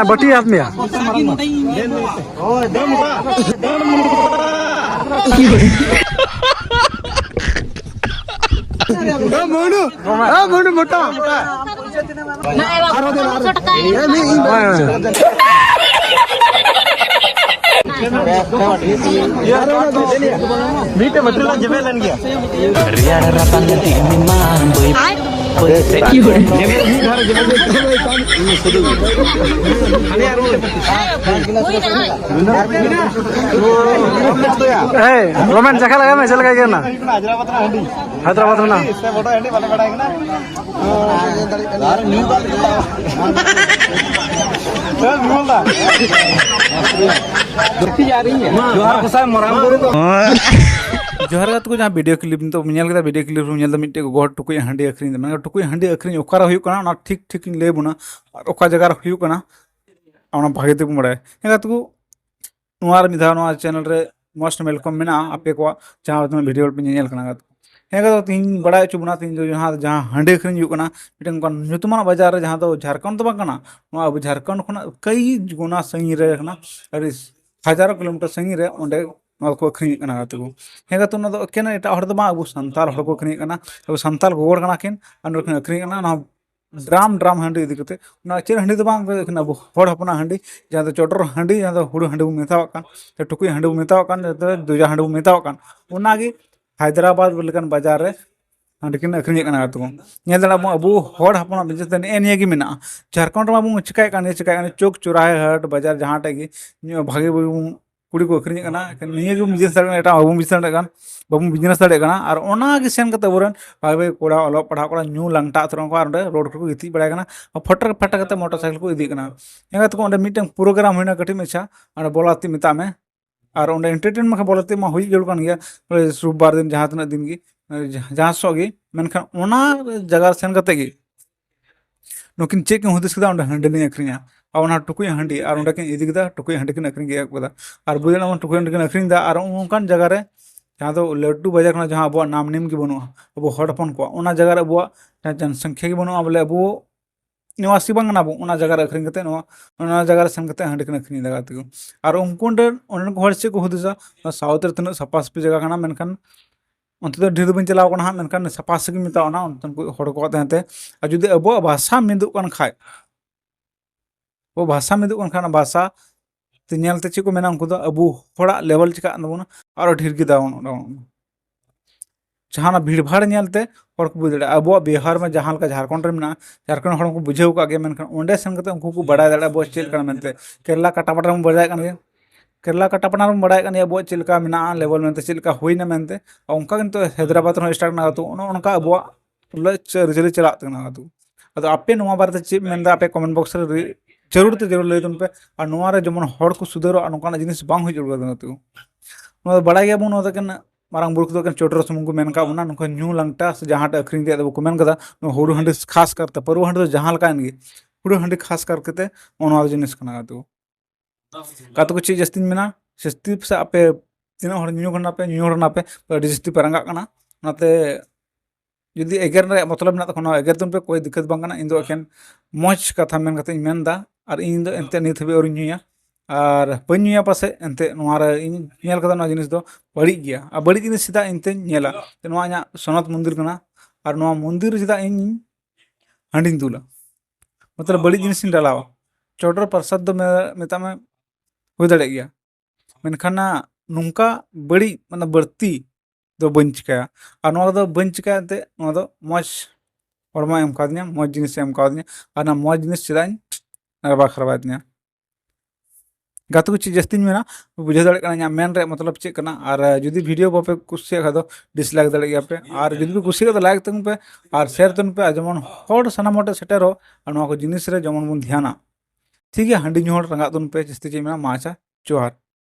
बटी हाथ में मोटा मीटे मटेरियल जमेलन गया रियाड़ा रापन तीन मान बोई की हो रोमन चखा लगा मैं चल गया ना हैदराबाद में ना इससे फोटो हंडी वाले पड़ाएंगे ना यार न्यू बात चल बोलदा देखी जा रही है जोहार कुसा मराम करे तो जोहार को जहाँ वीडियो क्लिप तो मिल के वीडियो क्लिप में मिट्टे गोड़ टुकुई हांडी अखरीन मैं टुकुई हांडी अखरीन ओकारा हुई कना ठीक ठीक ले बुना और ओका जगह हुई कना आना भागे ते बड़ाय हेगा तो नोआर मिधा नोआ चैनल रे मोस्ट वेलकम मेना आपे को जहाँ तुम वीडियो पे नेल कना हेगा तो तीन बड़ा चुबना तीन जो जहाँ जहाँ हांडी अखरीन हुई कना मिटन को नुतुमा बाजार जहाँ तो झारखंड तो बाकना नोआ अब झारखंड खना कई गुना संगी रे कना अरे हजारों किलोमीटर संगी रे ओंडे को अखरीन कना तो हेगा तो ना केना एटा हर तो बा अब संताल हर को अखरीन कना अब संताल गोड़ कना किन अंदर अखरीन कना ना ड्राम ड्राम हांडी इदी कते ना चेर हांडी तो बांग अब हर हपना हांडी जहाँ तो चोटर हांडी जहाँ तो हुड़ू हांडी मेताव कान टुकुई हांडी मेताव कान दुजा हांडी मेताव कान उनागी हैदराबाद लेकन बाजार रे हांडी किन अखरीन कना तो नेल दड़ा अब हर हपना बिजनेस ने एनिया गी मेना झारखंड मा बु चिकाय कान चौक चौराहे हाट बाजार जहाँ टागी भागे कुड़ी को अखरीन कना निये जो बिजनेस दाड़े एटा बाबू बिजनेस दाड़े कान बाबू बिजनेस दाड़े कना और ओना गे सेन कते बोरन भाई कोड़ा ओलो पढ़ा कोड़ा न्यू लंगटा तरन को और रोड को इति बड़ा कना फटर फटा कते मोटरसाइकिल को इदी कना हेगा तो ओंडे मिटन प्रोग्राम होइना कटी मेछा और बोलाती मिता में और ओंडे एंटरटेन में बोलते मा हुई जरूर कान गया शुक्रवार दिन जहाँ तना दिन गी जहाँ सोगी मेनखान ओना जगह सेन कते गी नुकिन चेक के हुदिस कदा ओंडे हांडी ने अखरीना और टुकुई हांडी और ओंडे किन इदी कदा टुकुई हांडी किन अखरीन गया कदा और बुझना टुकुई हांडी किन अखरीन दा और उनकान जगह रे जहाँ तो लड्डू बाजार कना जहाँ अब नाम नेम की बनू अब हर हपन को ओना जगह रे अब जनसंख्या की बनू बोले अब निवासी बांगना अब ओना जगह रे अखरीन कते ओना जगह रे सेन कते हांडी किन अखरीन दा तको और उनकोंडे ओन हर से को हुदिसा साउथ रे तना सपासपी जगह कना मेनखान अंत तो ढेर बन चलाव कना मेनखान सपास के मितावना उनतन को हड़ को तहते और जुदी अब भाषा मिदु कन खाय वो भाषा मिदु कन खाना भाषा तेलते चे को मेना उनको अब हड़ा लेवल चिका बोना और ढेर गे दावन जहाँ भीड़ भाड़ नेलते हर को बुझ अब बिहार में जहाँ झारखंड में झारखंड हर को बुझे का मेनखान ओंडे सेन कते उनको को बड़ा दाड़ा अब चेक मेनते केरला काटापाटा में बजाय कान केरला काटापाटा में बड़ा कान अब चेलका मेना लेवल मेनते चेलका होइना मेनते उनका किंतु हैदराबाद में स्टार्ट ना तो उनका अब रिजल्ट चला तो अब आपे नोआ बारे चे मेनदा आपे कमेंट बॉक्स रे जरूर तो जरूर लैदन पे और नोआ रे जमन हड़ को सुधरो नोकाना जिनिस बांग हुई जरूर तो नोआ बड़ा गया बन नोआ कन मारांग बुरुक तो चोटर सुमुंग को मेन का उना नुका न्यू लंगटा से जहाँ अखरीन दे को मेन कदा हुड़ू हांडी खास करते परु हांडी जहाँ लकान गे हुड़ू हांडी खास करके ओना जिनिस कना तो कातो को चीज जस्ती मेना सस्ती से आपे तीना हड़ न्यू करना पे न्यू करना पे अड़ी जस्ती परंगा कना नाते जुदी एगर रे मतलब ना तखन एगर तुन पे कोई दिक्कत बांग कना इन दो एकेन मौज कथा मेन कते मेन दा और इन दो एंते नित हबे और न्यूया और बन्यूया पासे एंते नोआ रे इन नेल कदा ना जिनिस दो बड़ी गया आ बड़ी जिनिस सीधा इनते नेला ते नोआ nya सोनात मंदिर कना और नोआ मंदिर सीधा इन हांडिन दुला मतलब बड़ी जिनिस इन डालावा चोटर प्रसाद दो मेता में हो दड़े गया मेनखान नुंका बड़ी मतलब बढ़ती दो बन चिकाया और नोआ दो बन चिकाया ते नोआ दो मौज हड़मा एम कादिया मौज जिनिस एम कादिया और ना मौज जिनिस चेदाइन नरबा खरबादिया गातो को चीज जस्ती मेना बुझे दड़े कना मेन रे मतलब चेक कना और जुदी वीडियो बापे कुसिया खा दो डिसलाइक दड़े गया पे और जुदी कुसिया तो लाइक तंग पे और शेयर तन पे जमन हड़ सनामटे सेटेरो और नोआ को जिनिस रे जमन बन ध्याना ठीक है हांडी न्यू हड़ रंगा तन पे जस्ती चे मेना माचा जोहार।